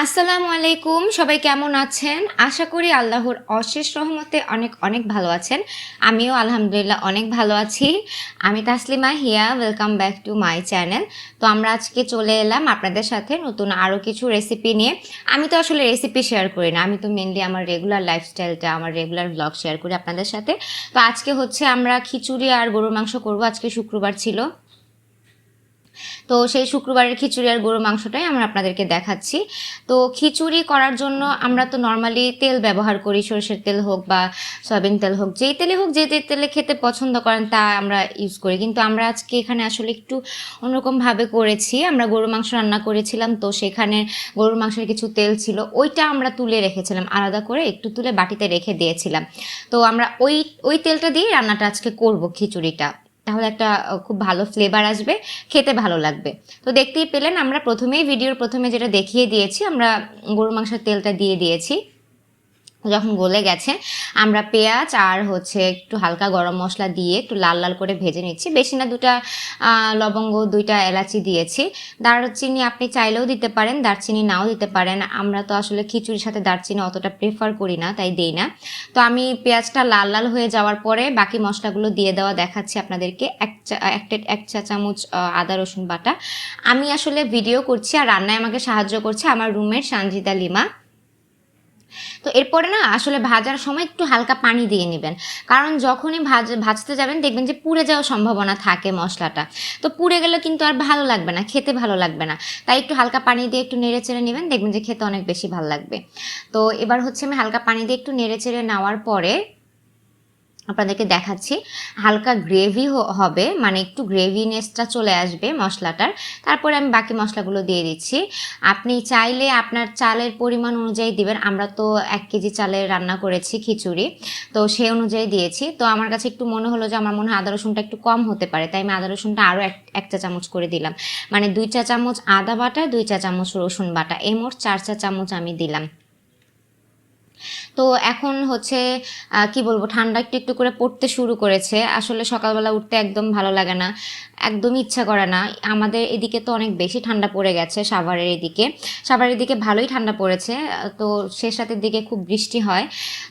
আসসালামু আলাইকুম, সবাই কেমন আছেন? আশা করি আল্লাহর অশেষ রহমতে অনেক অনেক ভালো আছেন। আমিও আলহামদুলিল্লাহ অনেক ভালো আছি। আমি Taslima Hiya, welcome back to my channel. তো আমরা আজকে চলে এলাম আপনাদের সাথে নতুন আরও কিছু রেসিপি নিয়ে। আমি তো আসলে রেসিপি শেয়ার করি না, আমি তো মেনলি আমার রেগুলার লাইফস্টাইলটা, আমার রেগুলার ব্লগ শেয়ার করি আপনাদের সাথে। তো আজকে হচ্ছে আমরা খিচুড়ি আর গরুর মাংস করব। আজকে শুক্রবার ছিল, তো সেই শুক্রবারের খিচুড়ি আর গরুর মাংসটাই আমরা আপনাদেরকে দেখাচ্ছি। তো খিচুড়ি করার জন্য আমরা তো নর্মালি তেল ব্যবহার করি, সরষের তেল হোক বা সয়াবিন তেল হোক, যেই তেলে হোক, যে তেলে খেতে পছন্দ করেন তা আমরা ইউজ করি। কিন্তু আমরা আজকে এখানে আসলে একটু অন্যরকমভাবে করেছি। আমরা গরুর মাংস রান্না করেছিলাম, তো সেখানে গরুর মাংসের কিছু তেল ছিল, ওইটা আমরা তুলে রেখেছিলাম আলাদা করে, একটু তুলে বাটিতে রেখে দিয়েছিলাম। তো আমরা ওই তেলটা দিয়ে রান্নাটা আজকে করব খিচুড়িটা, তাহলে একটা খুব ভালো ফ্লেভার আসবে, খেতে ভালো লাগবে। তো দেখতেই পেলেন, আমরা ভিডিওর প্রথমে যেটা দেখিয়ে দিয়েছি, আমরা গরুর মাংসের তেলটা দিয়ে দিয়েছি। যখন গলে গেছে আমরা পেঁয়াজ আর হচ্ছে একটু হালকা গরম মশলা দিয়ে একটু লাল লাল করে ভেজে নিচ্ছি। বেশি না, দুটা লবঙ্গ, দুইটা এলাচি দিয়েছি। দারচিনি আপনি চাইলেও দিতে পারেন, দারচিনি নাও দিতে পারেন। আমরা তো আসলে খিচুড়ির সাথে দারচিনি অতটা প্রেফার করি না, তাই দেই না। তো আমি পেঁয়াজটা লাল লাল হয়ে যাওয়ার পরে বাকি মশলাগুলো দিয়ে দেওয়া দেখাচ্ছি আপনাদেরকে। এক চা চামচ আদা রসুন বাটা। আমি আসলে ভিডিও করছি আর রান্নায় আমাকে সাহায্য করছে আমার রুমের সানজিদা লিমা। তো এরপরে না আসলে ভাজার সময় একটু হালকা পানি দিয়ে নেবেন, কারণ যখনই ভাজতে যাবেন দেখবেন যে পুড়ে যাওয়ার সম্ভাবনা থাকে মশলাটা। তো পুড়ে গেলে কিন্তু আর ভালো লাগবে না, খেতে ভালো লাগবে না। তাই একটু হালকা পানি দিয়ে একটু নেড়ে চেড়ে নেবেন, দেখবেন যে খেতে অনেক বেশি ভালো লাগবে। তো এবার হচ্ছে আমি হালকা পানি দিয়ে একটু নেড়ে চেড়ে নেওয়ার পরে আপনাদেরকে দেখাচ্ছি হালকা গ্রেভি হবে, মানে একটু গ্রেভিনেসটা চলে আসবে মশলাটার। তারপরে আমি বাকি মশলাগুলো দিয়ে দিচ্ছি। আপনি চাইলে আপনার চালের পরিমাণ অনুযায়ী দিবেন। আমরা তো 1 কেজি চালের রান্না করেছি খিচুড়ি, তো সেই অনুযায়ী দিয়েছি। তো আমার কাছে একটু মনে হলো যে আমার মনে হয় আদা রসুনটা একটু কম হতে পারে, তাই আমি আদা রসুনটা আরও এক চা চামচ করে দিলাম। মানে 2 চা চামচ আদা বাটা, 2 চা চামচ রসুন বাটা, এই মোট 4 চা চামচ আমি দিলাম। তো এখন হচ্ছে কি বলবো, ঠান্ডা একটু একটু করে পড়তে শুরু করেছে। আসলে সকালবেলা উঠতে একদম ভালো লাগে না, একদমই ইচ্ছা করে না। আমাদের এদিকে তো অনেক বেশি ঠান্ডা পড়ে গেছে, সাভারের দিকে ভালোই ঠান্ডা পড়েছে। তো শেষ রাতের দিকে খুব বৃষ্টি হয়,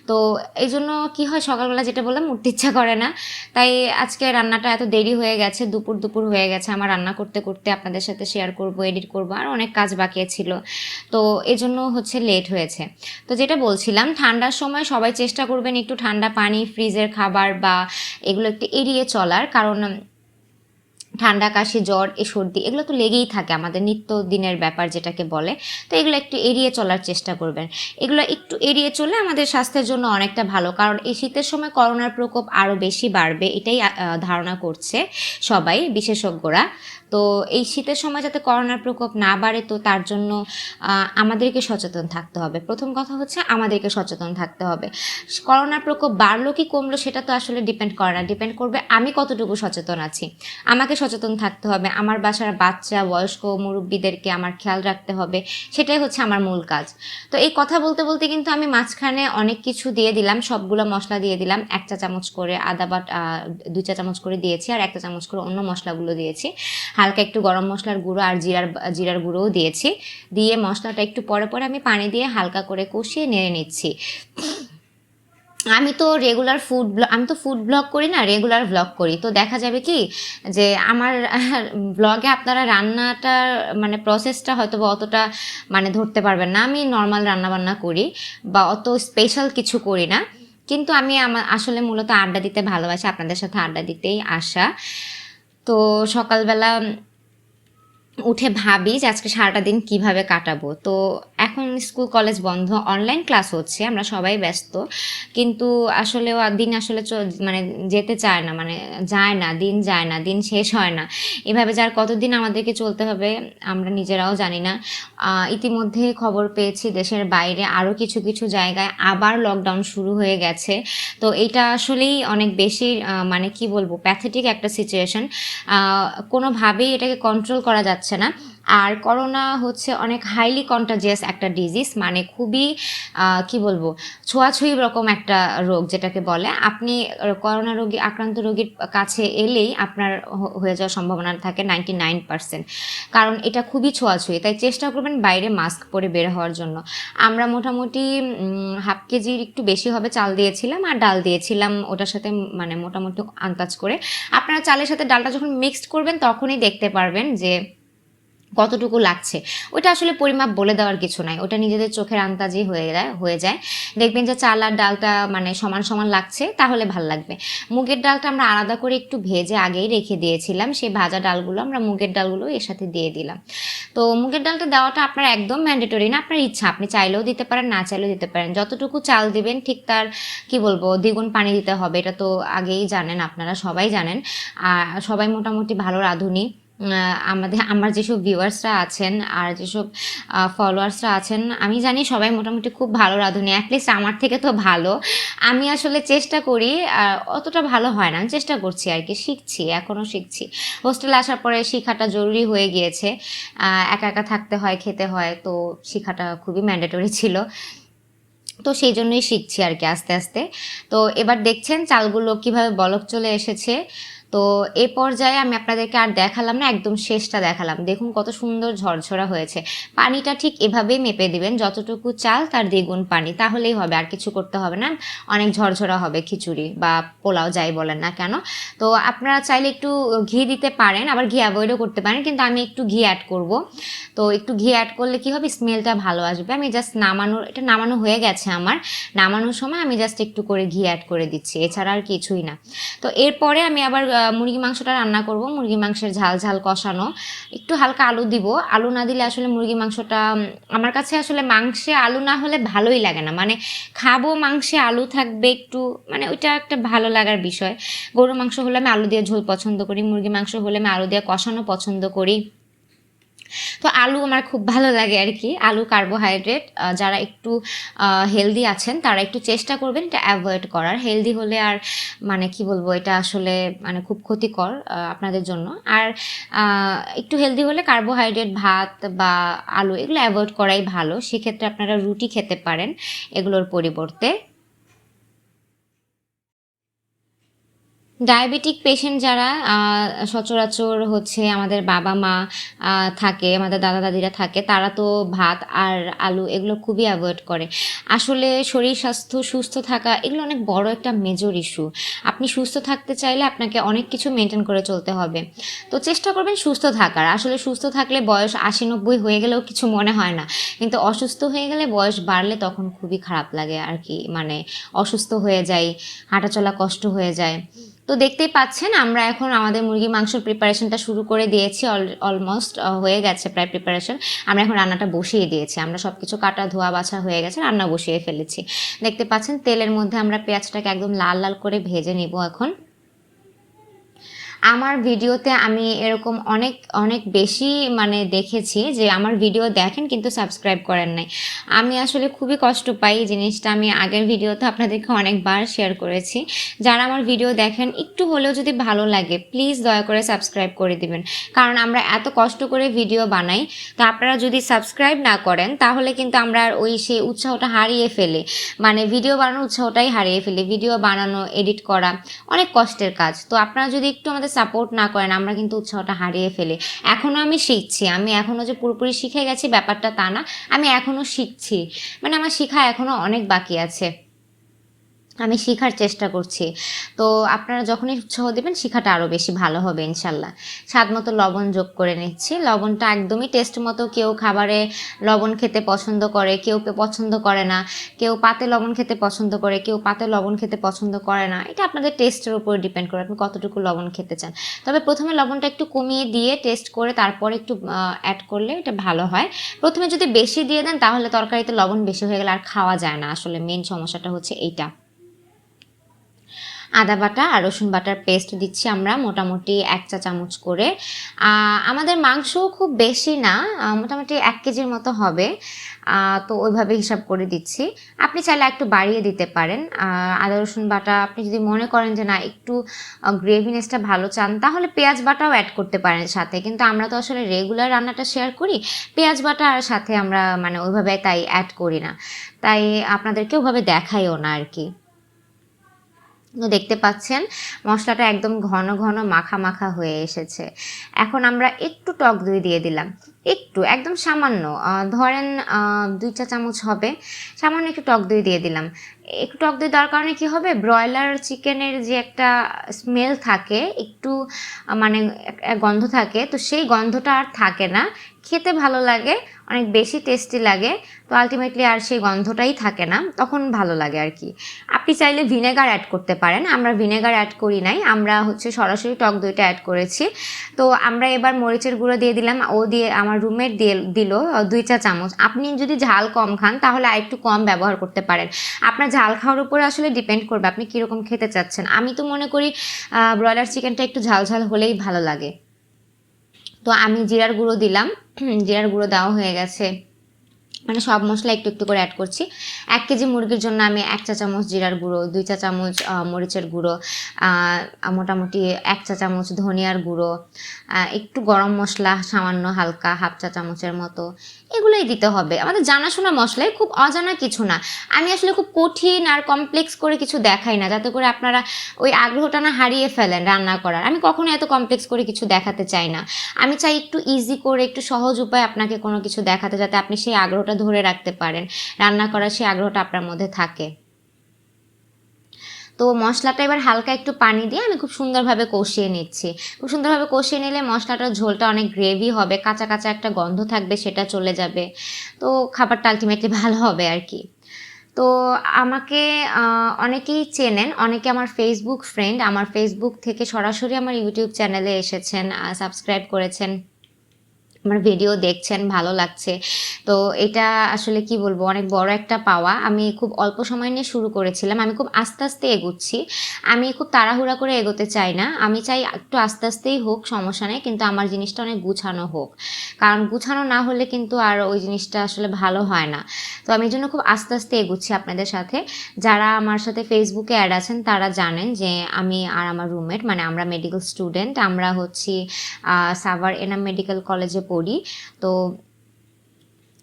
তো এই জন্য কী হয়, সকালবেলা যেটা বললাম উঠতে ইচ্ছা করে না। তাই আজকে রান্নাটা এত দেরি হয়ে গেছে, দুপুর হয়ে গেছে আমার রান্না করতে করতে। আপনাদের সাথে শেয়ার করব, এডিট করব, আর অনেক কাজ বাকি ছিল, তো এজন্য হচ্ছে লেট হয়েছে। তো যেটা বলছিলাম, ঠান্ডার সময় সবাই চেষ্টা করবেন একটু ঠান্ডা পানি, ফ্রিজের খাবার বা এগুলো একটু এড়িয়ে চলার, কারণ ঠান্ডা, কাশি, জ্বর, সর্দি এগুলো তো লেগেই থাকে, আমাদের নিত্যদিনের ব্যাপার যেটাকে বলে। তো এগুলো একটু এড়িয়ে চলার চেষ্টা করবেন। এগুলো একটু এড়িয়ে চলে আমাদের স্বাস্থ্যের জন্য অনেকটা ভালো, কারণ এই শীতের সময় করোনার প্রকোপ আরও বেশি বাড়বে, এটাই ধারণা করছে সবাই, বিশেষজ্ঞরা। তো এই শীতের সময় যাতে করোনার প্রকোপ না বাড়ে, তো তার জন্য আমাদেরকে সচেতন থাকতে হবে। প্রথম কথা হচ্ছে আমাদেরকে সচেতন থাকতে হবে। করোনার প্রকোপ বাড়লো কি কমলো সেটা তো আসলে ডিপেন্ড করে না, ডিপেন্ড করবে আমি কতটুকু সচেতন আছি। আমাকে সচেতন থাকতে হবে, আমার বাসার বাচ্চা, বয়স্ক, মুরব্বীদেরকে আমার খেয়াল রাখতে হবে, সেটাই হচ্ছে আমার মূল কাজ। তো এই কথা বলতে বলতে কিন্তু আমি মাঝখানে অনেক কিছু দিয়ে দিলাম, সবগুলো মশলা দিয়ে দিলাম। 1 চা চামচ করে আদা বাটা, 2 চা চামচ করে দিয়েছি, আর 1 চা চামচ করে অন্য মশলাগুলো দিয়েছি। হালকা একটু গরম মশলার গুঁড়ো আর জিরার গুঁড়োও দিয়েছি। দিয়ে মশলাটা একটু পরে পরে আমি পানি দিয়ে হালকা করে কষিয়ে নেড়ে নিচ্ছি। আমি তো ফুড ব্লগ করি না, রেগুলার ব্লগ করি। তো দেখা যাবে কি যে আমার ব্লগে আপনারা রান্নাটার মানে প্রসেসটা হয়তো বা অতটা মানে ধরতে পারবেন না। আমি নর্মাল রান্নাবান্না করি বা অত স্পেশাল কিছু করি না, কিন্তু আমি আসলে মূলত আড্ডা দিতে ভালোবাসি, আপনাদের সাথে আড্ডা দিতেই আসা। তো সকালবেলা উঠে ভাবি যে আজকে সারাটা দিন কিভাবে কাটাবো। তো এখন স্কুল কলেজ বন্ধ, অনলাইন ক্লাস হচ্ছে, আমরা সবাই ব্যস্ত, কিন্তু আসলে দিন আসলে মানে যেতে চায় না, মানে যায় না, দিন যায় না, দিন শেষ হয় না। এভাবে যার কতদিন আমাদেরকে চলতে হবে আমরা নিজেরাও জানি না। ইতিমধ্যে খবর পেয়েছি দেশের বাইরে আরও কিছু কিছু জায়গায় আবার লকডাউন শুরু হয়ে গেছে। তো এটা আসলেই অনেক বেশি মানে কি বলবো, প্যাথেটিক একটা সিচুয়েশন। কোনোভাবেই এটাকে কন্ট্রোল করা যাচ্ছে না। আর করোনা হচ্ছে অনেক হাইলি কন্টাজিয়াস একটা ডিজিজ, মানে খুবই কি বলবো, ছোঁয়াছুঁয়ি রকম একটা রোগ যেটাকে বলে। আপনি করোনা রোগী আক্রান্ত রোগীর কাছে এলেই আপনার হয়ে যাওয়ার সম্ভাবনা থাকে 99%, কারণ এটা খুবই ছোঁয়াছুঁয়ি। তাই চেষ্টা করবেন বাইরে মাস্ক পরে বের হওয়ার জন্য। আমরা মোটামুটি হাফ কেজির একটু বেশি হবে চাল দিয়েছিলাম আর ডাল দিয়েছিলাম ওটার সাথে, মানে মোটামুটি আন্দাজ করে। আপনারা চালের সাথে ডালটা যখন মিক্সড করবেন তখনই দেখতে পারবেন যে কতটুকু লাগছে। ওটা আসলে পরিমাপ বলে দেওয়ার কিছু নাই, ওটা নিজেদের চোখের আন্দাজেই হয়ে যায়। দেখবেন যে চাল আর ডালটা মানে সমান সমান লাগছে, তাহলে ভাল লাগবে। মুগের ডালটা আমরা আলাদা করে একটু ভেজে আগেই রেখে দিয়েছিলাম, সেই ভাজা ডালগুলো আমরা মুগের ডালগুলো এর সাথে দিয়ে দিলাম। তো মুগের ডালটা দেওয়াটা আপনার একদম ম্যান্ডেটরি না, আপনার ইচ্ছা, আপনি চাইলেও দিতে পারেন, না চাইলেও দিতে পারেন। যতটুকু চাল দিবেন ঠিক তার কি বলবো দ্বিগুণ পানি দিতে হবে, এটা তো আগেই জানেন, আপনারা সবাই জানেন। আর সবাই মোটামুটি ভালো রাঁধুনি। আমার যেসব ভিউয়ার্সরা আছেন আর যেসব ফলোয়ার্সরা আছেন, আমি জানি সবাই মোটামুটি খুব ভালো রাঁধুনি, অ্যাটলিস্ট আমার থেকে তো ভালো। আমি আসলে চেষ্টা করি, অতটা ভালো হয় না, আমি চেষ্টা করছি আর কি, শিখছি, এখনও শিখছি। হোস্টেলে আসার পরে শেখাটা জরুরি হয়ে গিয়েছে, একা একা থাকতে হয়, খেতে হয়, তো শেখাটা খুবই ম্যান্ডেটরি ছিল। তো সেই জন্যই শিখছি আর কি আস্তে আস্তে। তো এবার দেখছেন চালগুলো কিভাবে বলক চলে এসেছে। তো এই পর্যায়ে আমি আপনাদেরকে আর দেখালাম না, একদম শেষটা দেখালাম। দেখুন কত সুন্দর ঝরঝরা হয়েছে। পানিটা ঠিক এভাবেই মেপে দিবেন, যতটুকু চাল তার দ্বিগুণ পানি, তাহলেই হবে, আর কিছু করতে হবে না। অনেক ঝরঝরা হবে খিচুড়ি বা পোলাও যাই বলেন না কেন। তো আপনারা চাইলে একটু ঘি দিতে পারেন, আবার ঘি অ্যাভয়েডও করতে পারেন, কিন্তু আমি একটু ঘি অ্যাড করব। তো একটু ঘি অ্যাড করলে কি হবে, স্মেলটা ভালো আসবে। আমি জাস্ট এটা নামানো হয়ে গেছে আমার, নামানোর সময় আমি জাস্ট একটু করে ঘি অ্যাড করে দিচ্ছি, এছাড়া আর কিছুই না। তো এরপরে আমি আবার মুরগি মাংসটা রান্না করব। মুরগি মাংসের ঝাল ঝাল কষানো, একটু হালকা আলু দিব। আলু না দিলে আসলে মুরগি মাংসটা আমার কাছে আসলে মাংসে আলু না হলে ভালোই লাগে না, মানে খাবো মাংসে আলু থাকবে একটু, মানে ওইটা একটা ভালো লাগার বিষয়। গরু মাংস হলে আমি আলু দিয়ে ঝোল পছন্দ করি, মুরগি মাংস হলে আমি আলু দিয়ে কষানো পছন্দ করি। তো আলু আমার খুব ভালো লাগে আর কি। আলু কার্বোহাইড্রেট, যারা একটু হেলদি আছেন তারা একটু চেষ্টা করবেন এটা অ্যাভয়েড করার। হেলদি হলে আর মানে কি বলবো, এটা আসলে মানে খুব ক্ষতিকর আপনাদের জন্য। আর একটু হেলদি হলে কার্বোহাইড্রেট, ভাত বা আলু এগুলো অ্যাভয়েড করাই ভালো। সেক্ষেত্রে আপনারা রুটি খেতে পারেন এগুলোর পরিবর্তে। ডায়াবেটিক পেশেন্ট যারা সচরাচর হচ্ছে আমাদের বাবা মা থাকে, আমাদের দাদা দাদিরা থাকে, তারা তো ভাত আর আলু এগুলো খুবই অ্যাভয়েড করে। আসলে শরীর স্বাস্থ্য সুস্থ থাকা এগুলো অনেক বড় একটা মেজর ইস্যু। আপনি সুস্থ থাকতে চাইলে আপনাকে অনেক কিছু মেনটেন করে চলতে হবে। তো চেষ্টা করবেন সুস্থ থাকার। আসলে সুস্থ থাকলে বয়স 80-90 হয়ে গেলেও কিছু মনে হয় না, কিন্তু অসুস্থ হয়ে গেলে, বয়স বাড়লে তখন খুবই খারাপ লাগে আর কি, মানে অসুস্থ হয়ে যায়, হাঁটাচলা কষ্ট হয়ে যায়। তো দেখতেই পাচ্ছেন আমরা এখন আমাদের মুরগি মাংসের প্রিপারেশনটা শুরু করে দিয়েছি, অলমোস্ট হয়ে গেছে প্রায় প্রিপারেশন। আমরা এখন রান্নাটা বসিয়ে দিয়েছি, আমরা সব কিছু কাটা ধোয়া বাছা হয়ে গেছে, রান্না বসিয়ে ফেলেছি। দেখতে পাচ্ছেন তেলের মধ্যে আমরা পেঁয়াজটাকে একদম লাল লাল করে ভেজে নিব এখন। আমার ভিডিওতে আমি এরকম অনেক অনেক বেশি মানে দেখেছি যে আমার ভিডিও দেখেন কিন্তু সাবস্ক্রাইব করেন নাই। আমি আসলে খুবই কষ্ট পাই এই জিনিসটা। আমি আগের ভিডিওতে আপনাদেরকে অনেকবার শেয়ার করেছি, যারা আমার ভিডিও দেখেন একটু হলেও যদি ভালো লাগে প্লিজ দয়া করে সাবস্ক্রাইব করে দিবেন, কারণ আমরা এত কষ্ট করে ভিডিও বানাই। তো আপনারা যদি সাবস্ক্রাইব না করেন তাহলে কিন্তু আমরা সেই উৎসাহটা হারিয়ে ফেলি, মানে ভিডিও বানানোর উৎসাহটাই হারিয়ে ফেলি। ভিডিও বানানো, এডিট করা অনেক কষ্টের কাজ। তো আপনারা যদি একটু আমাদের সাপোর্ট না করেন আমরা কিন্তু উৎসাহটা হারিয়ে ফেলি। এখনও আমি শিখছি, আমি এখনও যে পুরোপুরি শিখে গেছি ব্যাপারটা তা না, আমি এখনও শিখছি, মানে আমার শেখা এখনও অনেক বাকি আছে, আমি শেখার চেষ্টা করছি। তো আপনারা যখনই উৎসাহ দেবেন শেখাটা আরও বেশি ভালো হবে ইনশাল্লাহ। স্বাদ মতো লবণ যোগ করে নিচ্ছি, লবণটা একদমই টেস্ট মতো। কেউ খাবারে লবণ খেতে পছন্দ করে, কেউ পছন্দ করে না, কেউ পাতে লবণ খেতে পছন্দ করে, কেউ পাতে লবণ খেতে পছন্দ করে না। এটা আপনাদের টেস্টের উপর ডিপেন্ড করে আপনি কতটুকু লবণ খেতে চান। তবে প্রথমে লবণটা একটু কমিয়ে দিয়ে টেস্ট করে তারপরে একটু অ্যাড করলে এটা ভালো হয়। প্রথমে যদি বেশি দিয়ে দেন তাহলে তরকারিতে লবণ বেশি হয়ে গেলে আর খাওয়া যায় না, আসলে মেন সমস্যাটা হচ্ছে এইটা। আদা বাটা আর রসুন বাটার পেস্ট দিচ্ছি আমরা মোটামুটি 1 চা চামচ করে। আমাদের মাংস খুব বেশি না, মোটামুটি 1 কেজির মতো হবে, তো ওইভাবে হিসাব করে দিচ্ছি। আপনি চাইলে একটু বাড়িয়ে দিতে পারেন। আদা রসুন বাটা আপনি যদি মনে করেন যে না একটু গ্রেভিনেসটা ভালো চান তাহলে পেঁয়াজ বাটাও অ্যাড করতে পারেন সাথে, কিন্তু আমরা তো আসলে রেগুলার রান্নাটা শেয়ার করি, পেঁয়াজ বাটা আর সাথে আমরা মানে ওইভাবে তাই অ্যাড করি না, তাই আপনাদেরকে ওইভাবে দেখাইও না আর কি। তো দেখতে পাচ্ছেন মশলাটা একদম ঘন ঘন মাখা মাখা হয়ে এসেছে। এখন আমরা একটু টক দই দিয়ে দিলাম, একটু একদম সামান্য, ধরেন 2 চা চামচ হবে, সামান্য একটু টক দই দিয়ে দিলাম। একটু টক দই দেওয়ার কারণে কী হবে, ব্রয়লার চিকেনের যে একটা স্মেল থাকে, একটু মানে গন্ধ থাকে, তো সেই গন্ধটা আর থাকে না, খেতে ভালো লাগে, অনেক বেশি টেস্টি লাগে। তো আলটিমেটলি আর সেই গন্ধটাই থাকে না, তখন ভালো লাগে আর কি। আপনি চাইলে ভিনেগার অ্যাড করতে পারেন, আমরা ভিনেগার অ্যাড করি নাই, আমরা হচ্ছে সরাসরি টক দইটা অ্যাড করেছি। তো আমরা এবার মরিচের গুঁড়ো দিয়ে দিলাম, ও দিয়ে আমার রুমমেট দিল 2 চা চামচ। আপনি যদি ঝাল কম খান তাহলে আরেকটু কম ব্যবহার করতে পারেন, আপনার ঝাল খাওয়ার উপরে আসলে ডিপেন্ড করবে আপনি কীরকম খেতে চাচ্ছেন। আমি তো মনে করি ব্রয়লার চিকেনটা একটু ঝাল ঝাল হলেই ভালো লাগে। তো আমি জিরার গুঁড়ো দিলাম, জিরার গুঁড়ো দেওয়া হয়ে গেছে, মানে সব মশলা একটু একটু করে অ্যাড করছি। 1 কেজি মুরগির জন্য আমি 1 চা চামচ জিরার গুঁড়ো, 2 চা চামচ মরিচের গুঁড়ো, মোটামুটি 1 চা চামচ ধনিয়ার গুঁড়ো, একটু গরম মশলা সামান্য হালকা 1/2 চা চামচের মতো, এগুলোই দিতে হবে। আমাদের জানাশোনা মশলাই, খুব অজানা কিছু না। আমি আসলে খুব কঠিন আর কমপ্লেক্স করে কিছু দেখাই না, যাতে করে আপনারা ওই আগ্রহটা না হারিয়ে ফেলেন রান্না করার। আমি কখনো এত কমপ্লেক্স করে কিছু দেখাতে চাই না, আমি চাই একটু ইজি করে একটু সহজ উপায়ে আপনাকে কোনো কিছু দেখাতে, যাতে আপনি সেই আগ্রহটা ধরে রাখতে পারেন, রান্না করার সেই আগ্রহটা আপনার মধ্যে থাকে। তো মশলাটা এবার হালকা একটু পানি দিয়ে আমি খুব সুন্দরভাবে কষিয়ে নিচ্ছি। খুব সুন্দরভাবে কষিয়ে নিলে মশলাটার ঝোলটা অনেক গ্রেভি হবে, কাঁচা কাঁচা একটা গন্ধ থাকবে, সেটা চলে যাবে, তো খাবারটা আলটিমেটলি ভালো হবে আর কি। তো আমাকে অনেকেই চেনেন, অনেকে আমার ফেসবুক ফ্রেন্ড, আমার ফেসবুক থেকে সরাসরি আমার ইউটিউব চ্যানেলে এসেছেন, সাবস্ক্রাইব করেছেন, আমার ভিডিও দেখছেন, ভালো লাগছে। তো এটা আসলে কি বলবো, অনেক বড় একটা পাওয়া। আমি খুব অল্প সময় নিয়ে শুরু করেছিলাম, আমি খুব আস্তে আস্তে এগোচ্ছি, আমি খুব তাড়াহুড়া করে এগোতে চাই না, আমি চাই একটু আস্তে আস্তেই হোক, সমস্যা নেই, কিন্তু আমার জিনিসটা অনেক গুছানো হোক, কারণ গুছানো না হলে কিন্তু আর ওই জিনিসটা আসলে ভালো হয় না। তো আমি এই জন্য খুব আস্তে আস্তে এগোচ্ছি আপনাদের সাথে। যারা আমার সাথে ফেসবুকে অ্যাড আছেন তারা জানেন যে আমি আর আমার রুমমেট, মানে আমরা মেডিকেল স্টুডেন্ট, আমরা হচ্ছি সাভার এনাম মেডিকেল কলেজে পড়ি। তো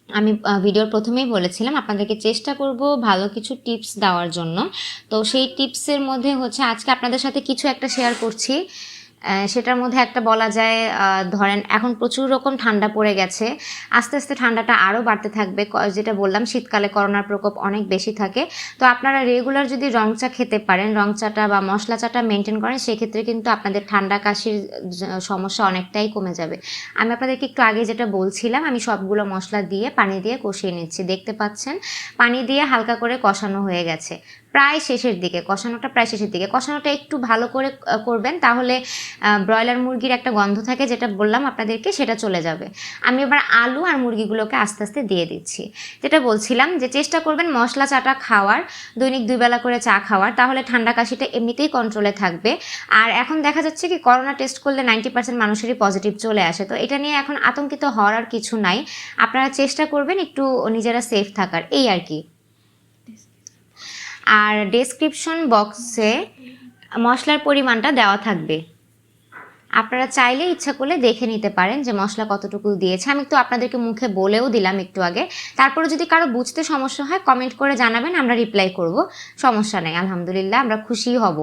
আমি ভিডিওর প্রথমেই বলেছিলাম আপনাদেরকে চেষ্টা করব ভালো কিছু টিপস দেওয়ার জন্য। তো সেই টিপসের মধ্যে হচ্ছে আজকে আপনাদের সাথে কিছু একটা শেয়ার করছি, সেটার মধ্যে একটা বলা যায়, ধরেন এখন প্রচুর রকম ঠান্ডা পড়ে গেছে, আস্তে আস্তে ঠান্ডাটা আরও বাড়তে থাকবে, যেটা বললাম শীতকালে করোনার প্রকোপ অনেক বেশি থাকে। তো আপনারা রেগুলার যদি রং চা খেতে পারেন, রং চাটা বা মশলা চাটা মেনটেন করেন, সেক্ষেত্রে কিন্তু আপনাদের ঠান্ডা কাশির সমস্যা অনেকটাই কমে যাবে। আমি আপনাদেরকে একটু আগে যেটা বলছিলাম, আমি সবগুলো মশলা দিয়ে পানি দিয়ে কষিয়ে নিচ্ছি, দেখতে পাচ্ছেন পানি দিয়ে হালকা করে কষানো হয়ে গেছে, প্রায় শেষের দিকে কষানোটা, প্রায় শেষের দিকে কষানোটা একটু ভালো করে করবেন, তাহলে ব্রয়লার মুরগির একটা গন্ধ থাকে যেটা বললাম আপনাদেরকে, সেটা চলে যাবে। আমি এবার আলু আর মুরগিগুলোকে আস্তে আস্তে দিয়ে দিচ্ছি। যেটা বলছিলাম যে চেষ্টা করবেন মশলা চাটা খাওয়ার, দৈনিক 2 বেলা করে চা খাওয়ার, তাহলে ঠান্ডা কাশিটা এমনিতেই কন্ট্রোলে থাকবে। আর এখন দেখা যাচ্ছে কি করোনা টেস্ট করলে 90% মানুষেরই পজিটিভ চলে আসে, তো এটা নিয়ে এখন আতঙ্কিত হওয়ার আর কিছু নাই। আপনারা চেষ্টা করবেন একটু নিজেরা সেফ থাকার, এই আর কি। আর ডেসক্রিপশন বক্সে মশলার পরিমাণটা দেওয়া থাকবে, আপনারা চাইলে ইচ্ছা করলে দেখে নিতে পারেন যে মশলা কতটুকু দিয়েছে। আমি তো আপনাদেরকে মুখে বলেও দিলাম একটু আগে, তারপরে যদি কারো বুঝতে সমস্যা হয় কমেন্ট করে জানাবেন, আমরা রিপ্লাই করব, সমস্যা নেই। আলহামদুলিল্লাহ, আমরা খুশি হব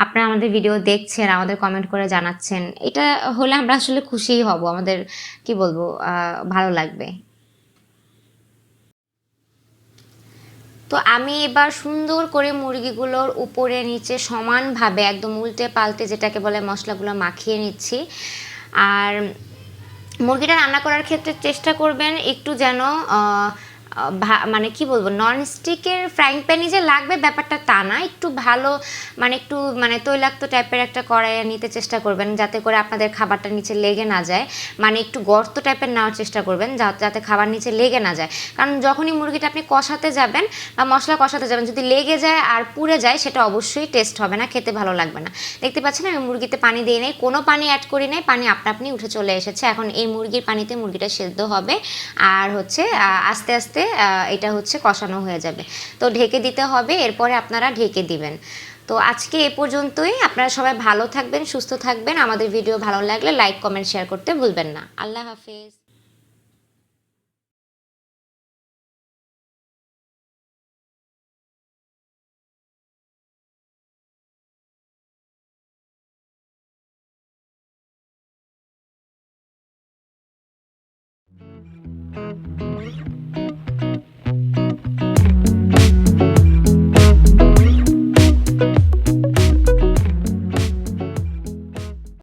আপনারা আমাদের ভিডিও দেখছেন, আমাদের কমেন্ট করে জানাচ্ছেন, এটা হলে আমরা আসলে খুশিই হব, আমাদের কি বলবো, ভালো লাগবে। তো আমি এবার সুন্দর করে মুরগিগুলোর উপরে নিচে সমানভাবে একদম উল্টে পাল্টে, যেটাকে বলে, মশলাগুলো মাখিয়ে নিচ্ছি। আর মুরগিটা রান্না করার ক্ষেত্রে চেষ্টা করবেন একটু যেন মানে কি বলবো, ননস্টিকের ফ্রাইং প্যানই যে লাগবে ব্যাপারটা তা না, একটু ভালো একটু তৈলাক্ত টাইপের একটা কড়াই নিতে চেষ্টা করবেন, যাতে করে আপনাদের খাবারটা নিচে লেগে না যায়। একটু গর্ত টাইপের নেওয়ার চেষ্টা করবেন যাতে খাবার নিচে লেগে না যায়। কারণ যখনই মুরগিটা আপনি কষাতে যাবেন বা মশলা কষাতে যাবেন, যদি লেগে যায় আর পুড়ে যায়, সেটা অবশ্যই টেস্ট হবে না, খেতে ভালো লাগবে না। দেখতে পাচ্ছেন আমি মুরগিতে পানি দিয়ে নেই, কোনো পানি অ্যাড করি নাই, পানি আপনা আপনি উঠে চলে এসেছে। এখন এই মুরগির পানিতে মুরগিটা সেদ্ধ হবে, আর আস্তে আস্তে এটা কষানো হয়ে যাবে। তো ঢেকে দিতে হবে, এরপরে আপনারা ঢেকে দিবেন। তো আজকে এ পর্যন্তই। আপনারা সবাই ভালো থাকবেন, সুস্থ থাকবেন। আমাদের ভিডিও ভালো লাগলে লাইক, কমেন্ট, শেয়ার করতে ভুলবেন না। আল্লাহ হাফেজ।